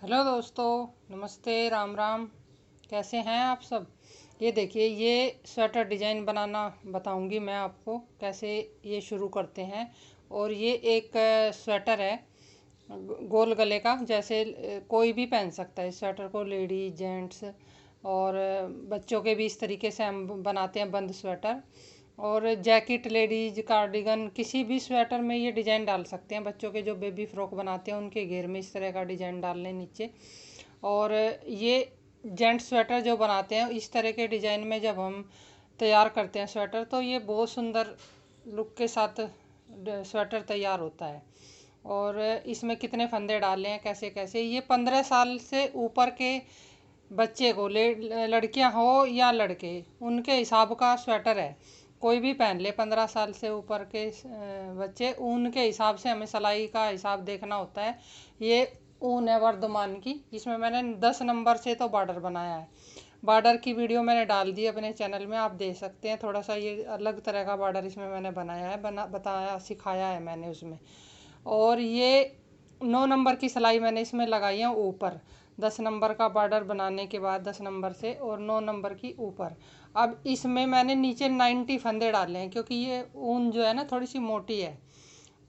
Hello दोस्तों, नमस्ते, राम राम। कैसे हैं आप सब। ये देखिए, ये स्वेटर डिज़ाइन बनाना बताऊंगी मैं आपको कैसे ये शुरू करते हैं। और ये एक स्वेटर है गोल गले का, जैसे कोई भी पहन सकता है इस स्वेटर को, लेडीज जेंट्स और बच्चों के भी इस तरीके से हम बनाते हैं बंद स्वेटर। और जैकेट, लेडीज कार्डिगन, किसी भी स्वेटर में ये डिज़ाइन डाल सकते हैं। बच्चों के जो बेबी फ्रॉक बनाते हैं उनके घेर में इस तरह का डिज़ाइन डाल लें नीचे। और ये जेंट स्वेटर जो बनाते हैं इस तरह के डिज़ाइन में जब हम तैयार करते हैं स्वेटर, तो ये बहुत सुंदर लुक के साथ स्वेटर तैयार होता है। और इसमें कितने फंदे डाले हैं, कैसे कैसे, ये 15 साल से ऊपर के बच्चे को, लड़कियां हो या लड़के, उनके हिसाब का स्वेटर है। कोई भी पहन ले, 15 साल से ऊपर के बच्चे, ऊन के हिसाब से हमें सिलाई का हिसाब देखना होता है। ये ऊन है वर्धमान की, इसमें मैंने 10 नंबर से तो बॉर्डर बनाया है। बॉर्डर की वीडियो मैंने डाल दी अपने चैनल में, आप देख सकते हैं। थोड़ा सा ये अलग तरह का बॉर्डर इसमें मैंने बनाया है, बताया सिखाया है मैंने उसमें। और ये 9 नंबर की सिलाई मैंने इसमें लगाई है ऊपर, 10 नंबर का बॉर्डर बनाने के बाद 10 नंबर से, और 9 नंबर की ऊपर। अब इसमें मैंने नीचे 90 फंदे डाले हैं, क्योंकि ये ऊन जो है ना थोड़ी सी मोटी है।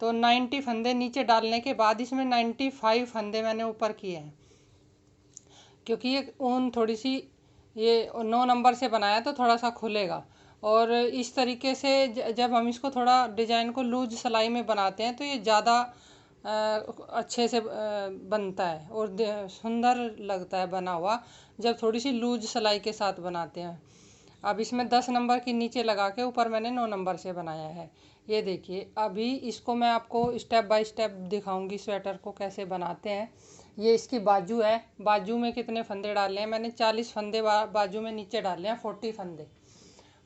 तो 90 फंदे नीचे डालने के बाद इसमें 95 फंदे मैंने ऊपर किए हैं, क्योंकि ये ऊन थोड़ी सी, ये 9 नंबर से बनाया तो थोड़ा सा खुलेगा। और इस तरीके से जब हम इसको थोड़ा डिजाइन को लूज सिलाई में बनाते हैं तो ये ज़्यादा अच्छे से बनता है और सुंदर लगता है बना हुआ, जब थोड़ी सी लूज सिलाई के साथ बनाते हैं। अब इसमें 10 नंबर की नीचे लगा के ऊपर मैंने 9 नंबर से बनाया है। ये देखिए, अभी इसको मैं आपको स्टेप बाय स्टेप दिखाऊंगी स्वेटर को कैसे बनाते हैं। ये इसकी बाजू है, बाजू में कितने फंदे डाले हैं मैंने, 40 फंदे बाजू में नीचे डाले हैं, 40 फंदे।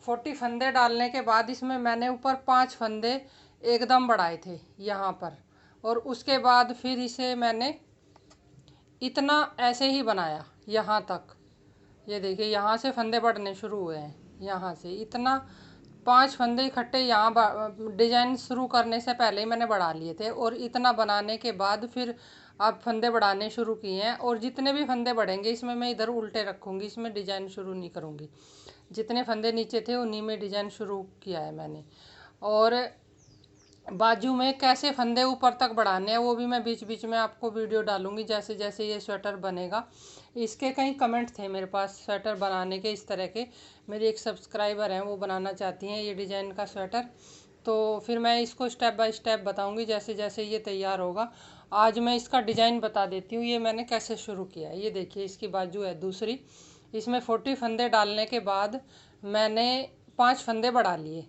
40 फंदे डालने के बाद इसमें मैंने ऊपर 5 फंदे एकदम बढ़ाए थे यहाँ पर। और उसके बाद फिर इसे मैंने इतना ऐसे ही बनाया यहाँ तक। ये देखिए, यहाँ से फंदे बढ़ने शुरू हुए हैं, यहाँ से इतना 5 फंदे इकट्ठे यहाँ डिजाइन शुरू करने से पहले ही मैंने बढ़ा लिए थे। और इतना बनाने के बाद फिर अब फंदे बढ़ाने शुरू किए हैं। और जितने भी फंदे बढ़ेंगे इसमें मैं इधर उल्टे रखूँगी, इसमें डिजाइन शुरू नहीं करूँगी। जितने फंदे नीचे थे उन्हीं में डिजाइन शुरू किया है मैंने। और बाजू में कैसे फंदे ऊपर तक बढ़ाने हैं वो भी मैं बीच बीच में आपको वीडियो डालूंगी, जैसे जैसे ये स्वेटर बनेगा। इसके कई कमेंट थे मेरे पास स्वेटर बनाने के इस तरह के। मेरी एक सब्सक्राइबर हैं, वो बनाना चाहती हैं ये डिज़ाइन का स्वेटर। तो फिर मैं इसको स्टेप बाय स्टेप बताऊंगी जैसे जैसे ये तैयार होगा। आज मैं इसका डिज़ाइन बता देती हूँ ये मैंने कैसे शुरू किया है। ये देखिए, इसकी बाजू है दूसरी। इसमें 40 फंदे डालने के बाद मैंने 5 फंदे बढ़ा लिए,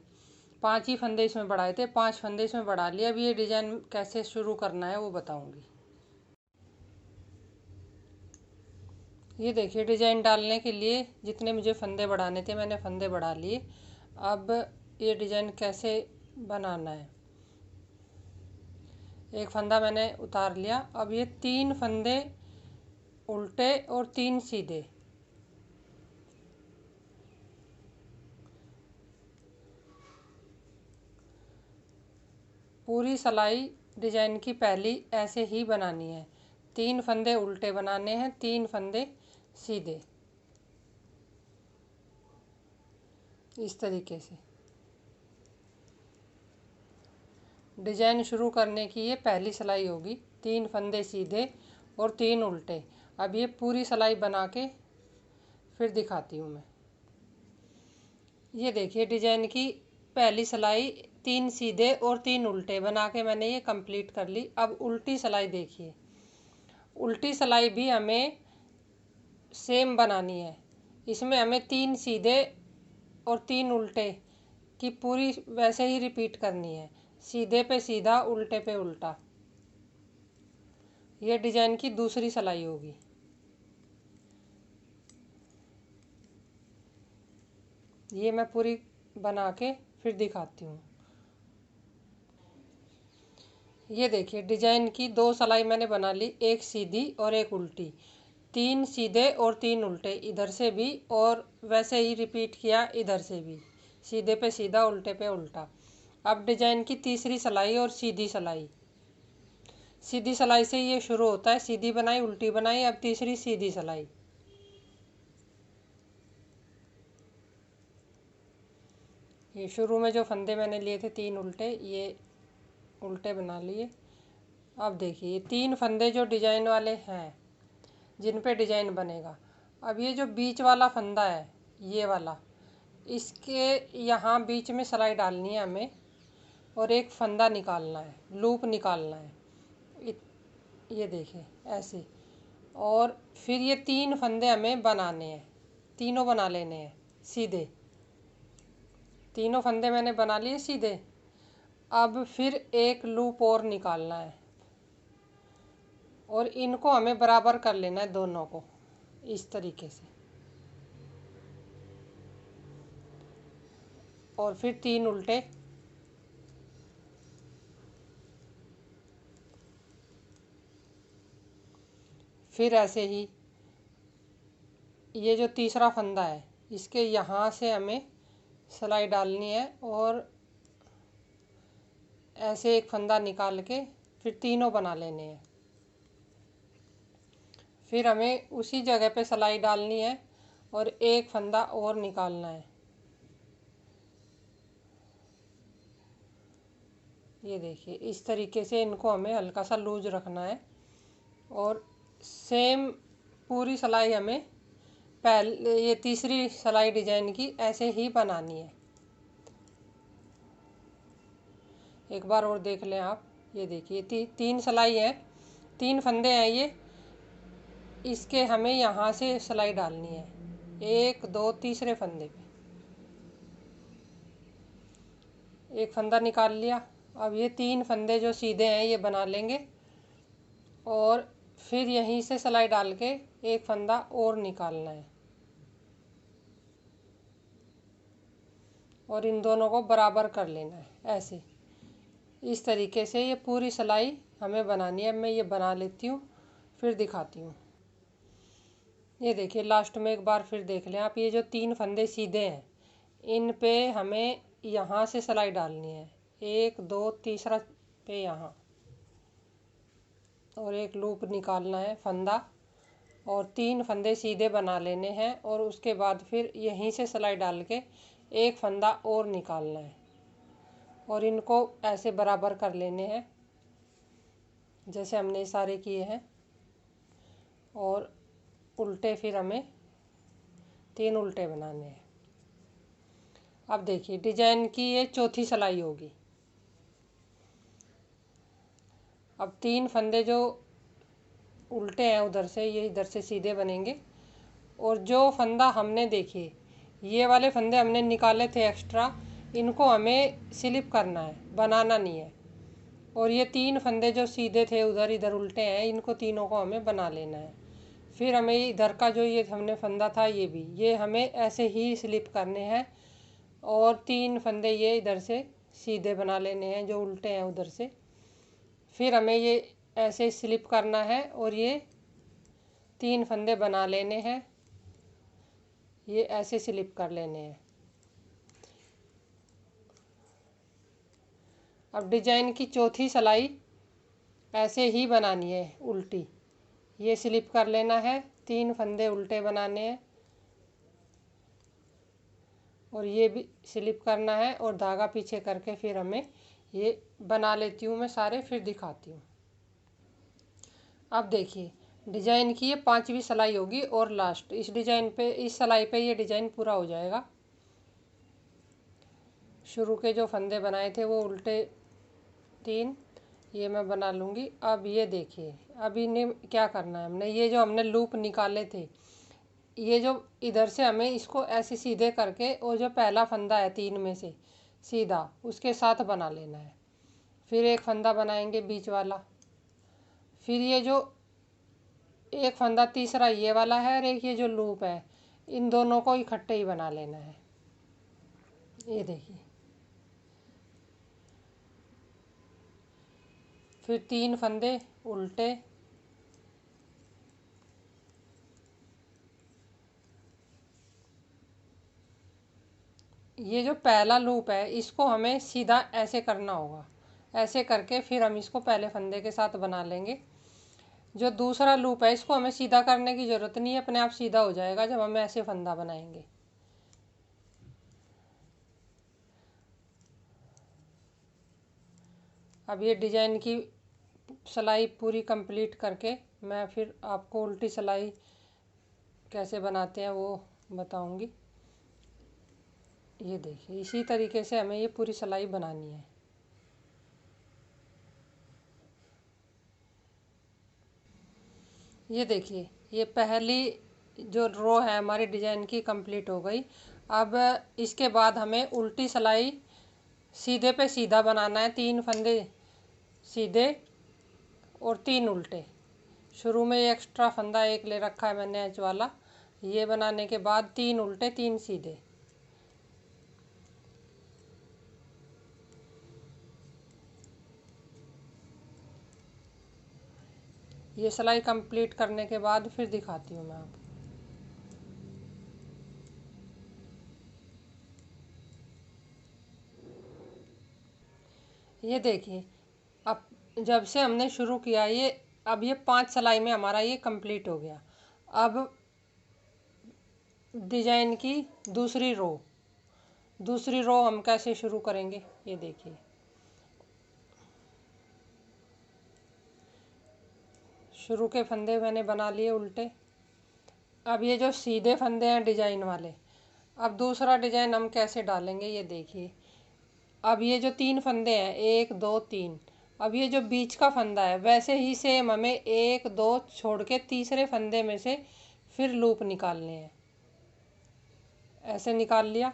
5 ही फंदे इसमें बढ़ाए थे, 5 फंदे इसमें बढ़ा लिए। अब ये डिज़ाइन कैसे शुरू करना है वो बताऊंगी। ये देखिए, डिज़ाइन डालने के लिए जितने मुझे फंदे बढ़ाने थे मैंने फंदे बढ़ा लिए। अब ये डिज़ाइन कैसे बनाना है, एक फंदा मैंने उतार लिया। अब ये 3 फंदे उल्टे और 3 सीधे, पूरी सिलाई डिज़ाइन की पहली ऐसे ही बनानी है। 3 फंदे उल्टे बनाने हैं, 3 फंदे सीधे, इस तरीके से। डिजाइन शुरू करने की ये पहली सिलाई होगी, 3 फंदे सीधे और 3 उल्टे। अब ये पूरी सिलाई बना के फिर दिखाती हूँ मैं। ये देखिए, डिजाइन की पहली सिलाई 3 सीधे और 3 उल्टे बना के मैंने ये कंप्लीट कर ली। अब उल्टी सिलाई देखिए, उल्टी सिलाई भी हमें सेम बनानी है। इसमें हमें 3 सीधे और 3 उल्टे की पूरी वैसे ही रिपीट करनी है, सीधे पे सीधा, उल्टे पे उल्टा। ये डिजाइन की दूसरी सिलाई होगी। ये मैं पूरी बना के फिर दिखाती हूँ। ये देखिए, डिजाइन की 2 सिलाई मैंने बना ली, एक सीधी और एक उल्टी। 3 सीधे और 3 उल्टे इधर से भी, और वैसे ही रिपीट किया इधर से भी, सीधे पे सीधा, उल्टे पे उल्टा। अब डिजाइन की तीसरी सिलाई और सीधी सिलाई, सीधी सिलाई से ये शुरू होता है। सीधी बनाई, उल्टी बनाई, अब तीसरी सीधी सिलाई। ये शुरू में जो फंदे मैंने लिए थे 3 उल्टे, ये उल्टे बना लिए। अब देखिए 3 फंदे जो डिजाइन वाले हैं जिन पे डिजाइन बनेगा। अब ये जो बीच वाला फंदा है, ये वाला, इसके यहाँ बीच में सिलाई डालनी है हमें और एक फंदा निकालना है, लूप निकालना है। ये देखिए ऐसे। और फिर ये 3 फंदे हमें बनाने हैं, तीनों बना लेने हैं सीधे। तीनों फंदे मैंने बना लिए सीधे। अब फिर एक लूप और निकालना है और इनको हमें बराबर कर लेना है दोनों को, इस तरीके से। और फिर 3 उल्टे। फिर ऐसे ही ये जो तीसरा फंदा है, इसके यहाँ से हमें सिलाई डालनी है और ऐसे एक फंदा निकाल के फिर तीनों बना लेने हैं। फिर हमें उसी जगह पे सिलाई डालनी है और एक फंदा और निकालना है। ये देखिए इस तरीके से इनको हमें हल्का सा लूज रखना है और सेम पूरी सिलाई हमें पहले ये तीसरी सिलाई डिजाइन की ऐसे ही बनानी है। एक बार और देख लें आप। ये देखिए 3 सिलाई है, 3 फंदे हैं ये। इसके हमें यहाँ से सिलाई डालनी है, 1 2 तीसरे फंदे पे एक फंदा निकाल लिया। अब ये 3 फंदे जो सीधे हैं ये बना लेंगे और फिर यहीं से सिलाई डाल के एक फंदा और निकालना है और इन दोनों को बराबर कर लेना है ऐसे। इस तरीके से ये पूरी सिलाई हमें बनानी है। मैं ये बना लेती हूँ फिर दिखाती हूँ। ये देखिए लास्ट में एक बार फिर देख लें आप। ये जो 3 फंदे सीधे हैं इन पे हमें यहाँ से सिलाई डालनी है, 1 2 तीसरा पे यहाँ, और एक लूप निकालना है फंदा और 3 फंदे सीधे बना लेने हैं और उसके बाद फिर यहीं से सिलाई डाल के एक फंदा और निकालना है और इनको ऐसे बराबर कर लेने हैं जैसे हमने सारे किए हैं। और उल्टे फिर हमें 3 उल्टे बनाने हैं। अब देखिए डिजाइन की ये चौथी सिलाई होगी। अब 3 फंदे जो उल्टे हैं उधर से, ये इधर से सीधे बनेंगे और जो फंदा हमने देखिए ये वाले फंदे हमने निकाले थे एक्स्ट्रा, इनको हमें स्लिप करना है, बनाना नहीं है। और ये 3 फंदे जो सीधे थे उधर इधर उल्टे हैं, इनको तीनों को हमें बना लेना है। फिर हमें इधर का जो ये हमने फंदा था ये हमें ऐसे ही स्लिप करने हैं और 3 फंदे ये इधर से सीधे बना लेने हैं जो उल्टे हैं उधर से। फिर हमें ये ऐसे स्लिप करना है और ये 3 फंदे बना लेने हैं, ये ऐसे स्लिप कर लेने हैं। अब डिजाइन की चौथी सिलाई ऐसे ही बनानी है उल्टी। ये स्लिप कर लेना है, 3 फंदे उल्टे बनाने हैं और ये भी स्लिप करना है और धागा पीछे करके फिर हमें ये बना लेती हूँ मैं सारे, फिर दिखाती हूँ। अब देखिए डिजाइन की ये 5वीं सिलाई होगी और लास्ट। इस डिजाइन पे, इस सिलाई पे ये डिजाइन पूरा हो जाएगा। शुरू के जो फंदे बनाए थे वो उल्टे 3 ये मैं बना लूँगी। अब ये देखिए अब इन्हें क्या करना है हमने, ये जो हमने लूप निकाले थे, ये जो इधर से हमें इसको ऐसे सीधे करके और जो पहला फंदा है 3 में से सीधा उसके साथ बना लेना है। फिर एक फंदा बनाएंगे बीच वाला, फिर ये जो एक फंदा तीसरा ये वाला है और एक ये जो लूप है, इन दोनों को इकट्ठे ही बना लेना है। ये देखिए फिर 3 फंदे उल्टे, ये जो पहला लूप है इसको हमें सीधा ऐसे करना होगा, ऐसे करके फिर हम इसको पहले फंदे के साथ बना लेंगे। जो दूसरा लूप है इसको हमें सीधा करने की ज़रूरत नहीं है, अपने आप सीधा हो जाएगा जब हम ऐसे फंदा बनाएंगे। अब ये डिजाइन की सिलाई पूरी कंप्लीट करके मैं फिर आपको उल्टी सिलाई कैसे बनाते हैं वो बताऊंगी। ये देखिए इसी तरीके से हमें ये पूरी सिलाई बनानी है। ये देखिए ये पहली जो रो है हमारी डिजाइन की कंप्लीट हो गई। अब इसके बाद हमें उल्टी सिलाई सीधे पे सीधा बनाना है, 3 फंदे सीधे और 3 उल्टे। शुरू में एक्स्ट्रा फंदा एक ले रखा है मैंने एच वाला। ये बनाने के बाद 3 उल्टे 3 सीधे। ये सिलाई कंप्लीट करने के बाद फिर दिखाती हूँ मैं आपको। ये देखिए अब जब से हमने शुरू किया ये अब ये 5 सिलाई में हमारा ये कंप्लीट हो गया। अब डिजाइन की दूसरी रो हम कैसे शुरू करेंगे ये देखिए। शुरू के फंदे मैंने बना लिए उल्टे। अब ये जो सीधे फंदे हैं डिजाइन वाले, अब दूसरा डिजाइन हम कैसे डालेंगे ये देखिए। अब ये जो 3 फंदे हैं 1 2 3, अब ये जो बीच का फंदा है वैसे ही सेम हमें 1 2 छोड़ के तीसरे फंदे में से फिर लूप निकालने हैं। ऐसे निकाल लिया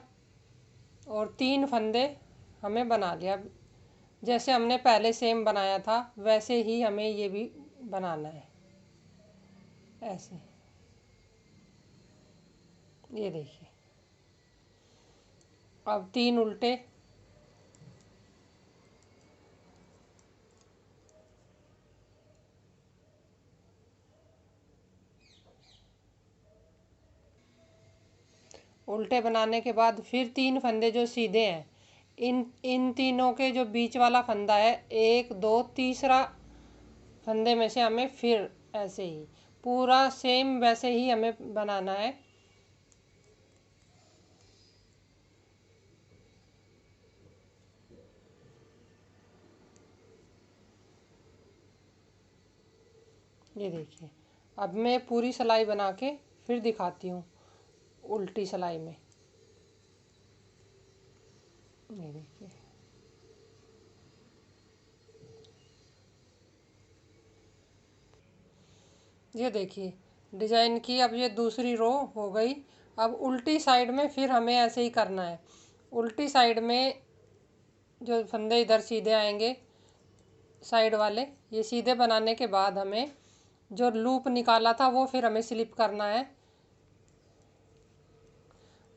और 3 फंदे हमें बना लिया। जैसे हमने पहले सेम बनाया था वैसे ही हमें ये भी बनाना है ऐसे। ये देखिए अब 3 उल्टे, उल्टे बनाने के बाद फिर 3 फंदे जो सीधे हैं इन तीनों के जो बीच वाला फंदा है 1 2 तीसरा फंदे में से हमें फिर ऐसे ही पूरा सेम वैसे ही हमें बनाना है। ये देखिए अब मैं पूरी सिलाई बना के फिर दिखाती हूँ उल्टी सिलाई में। ये देखिए ये देखिए डिजाइन की अब ये दूसरी रो हो गई। अब उल्टी साइड में फिर हमें ऐसे ही करना है। उल्टी साइड में जो फंदे इधर सीधे आएंगे साइड वाले, ये सीधे बनाने के बाद हमें जो लूप निकाला था वो फिर हमें स्लिप करना है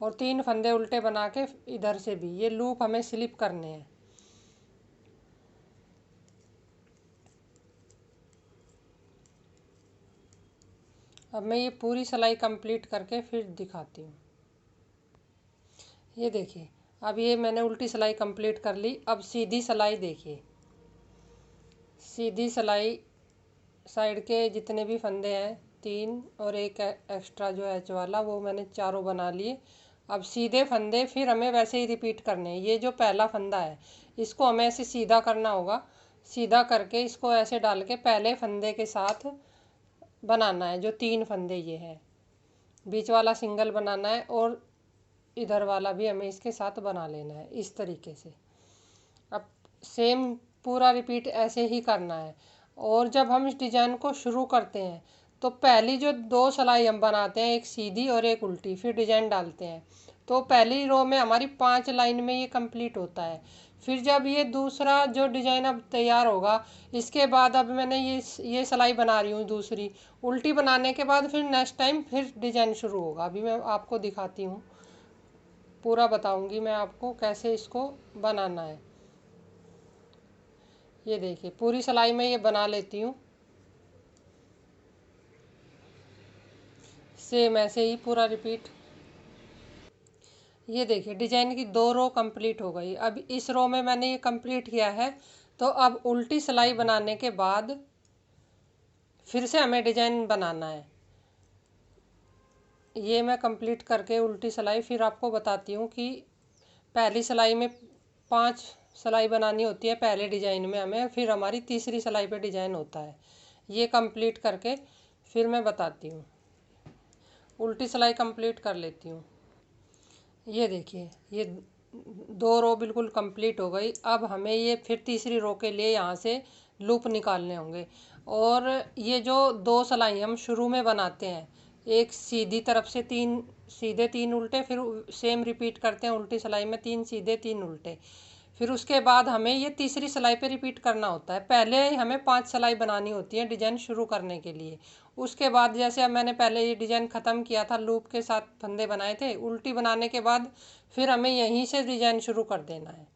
और 3 फंदे उल्टे बना के इधर से भी ये लूप हमें स्लिप करने हैं। अब मैं ये पूरी सिलाई कंप्लीट करके फिर दिखाती हूँ। ये देखिए अब ये मैंने उल्टी सिलाई कंप्लीट कर ली। अब सीधी सिलाई देखिए, सीधी सिलाई साइड के जितने भी फंदे हैं 3 और एक एक्स्ट्रा जो एच वाला वो मैंने चारों बना लिए। अब सीधे फंदे फिर हमें वैसे ही रिपीट करने हैं। ये जो पहला फंदा है इसको हमें ऐसे सीधा करना होगा। सीधा करके इसको ऐसे डाल के पहले फंदे के साथ बनाना है। जो 3 फंदे ये है बीच वाला सिंगल बनाना है और इधर वाला भी हमें इसके साथ बना लेना है इस तरीके से। अब सेम पूरा रिपीट ऐसे ही करना है। और जब हम इस डिजाइन को शुरू करते हैं तो पहली जो 2 सिलाई हम बनाते हैं एक सीधी और एक उल्टी फिर डिजाइन डालते हैं तो पहली रो में हमारी 5 लाइन में ये कंप्लीट होता है। फिर जब ये दूसरा जो डिजाइन अब तैयार होगा इसके बाद अब मैंने ये सिलाई बना रही हूँ दूसरी उल्टी बनाने के बाद फिर नेक्स्ट टाइम फिर डिजाइन शुरू होगा। अभी मैं आपको दिखाती हूँ, पूरा बताऊंगी मैं आपको कैसे इसको बनाना है। ये देखिए पूरी सिलाई में ये बना लेती हूँ सेम ऐसे ही पूरा रिपीट। ये देखिए डिजाइन की 2 रो कंप्लीट हो गई। अब इस रो में मैंने ये कंप्लीट किया है तो अब उल्टी सिलाई बनाने के बाद फिर से हमें डिजाइन बनाना है। ये मैं कंप्लीट करके उल्टी सिलाई फिर आपको बताती हूँ कि पहली सिलाई में 5 सिलाई बनानी होती है पहले डिजाइन में हमें, फिर हमारी तीसरी सिलाई पे डिजाइन होता है। ये कंप्लीट करके फिर मैं बताती हूँ। उल्टी सिलाई कंप्लीट कर लेती हूँ। ये देखिए, ये 2 रो बिल्कुल कंप्लीट हो गई। अब हमें ये फिर तीसरी रो के लिए यहाँ से लूप निकालने होंगे। और ये जो 2 सिलाई हम शुरू में बनाते हैं, एक सीधी तरफ से 3 सीधे 3 उल्टे, फिर सेम रिपीट करते हैं उल्टी सिलाई में 3 सीधे 3 उल्टे। फिर उसके बाद हमें ये तीसरी सिलाई पे रिपीट करना होता है। पहले हमें 5 सिलाई बनानी होती है डिजाइन शुरू करने के लिए। उसके बाद जैसे अब मैंने पहले ये डिजाइन ख़त्म किया था, लूप के साथ फंदे बनाए थे, उल्टी बनाने के बाद फिर हमें यहीं से डिजाइन शुरू कर देना है।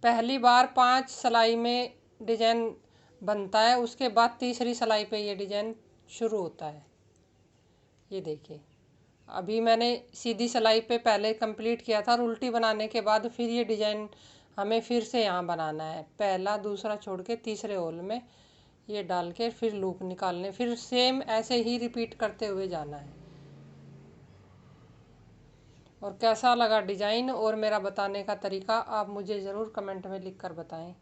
पहली बार 5 सिलाई में डिजाइन बनता है, उसके बाद तीसरी सिलाई पे ये डिजाइन शुरू होता है। ये देखिए, अभी मैंने सीधी सिलाई पे पहले कंप्लीट किया था और उल्टी बनाने के बाद फिर ये डिजाइन हमें फिर से यहाँ बनाना है। पहला दूसरा छोड़ के तीसरे होल में ये डाल के फिर लूप निकालने, फिर सेम ऐसे ही रिपीट करते हुए जाना है। और कैसा लगा डिज़ाइन और मेरा बताने का तरीका आप मुझे ज़रूर कमेंट में लिख कर बताएं।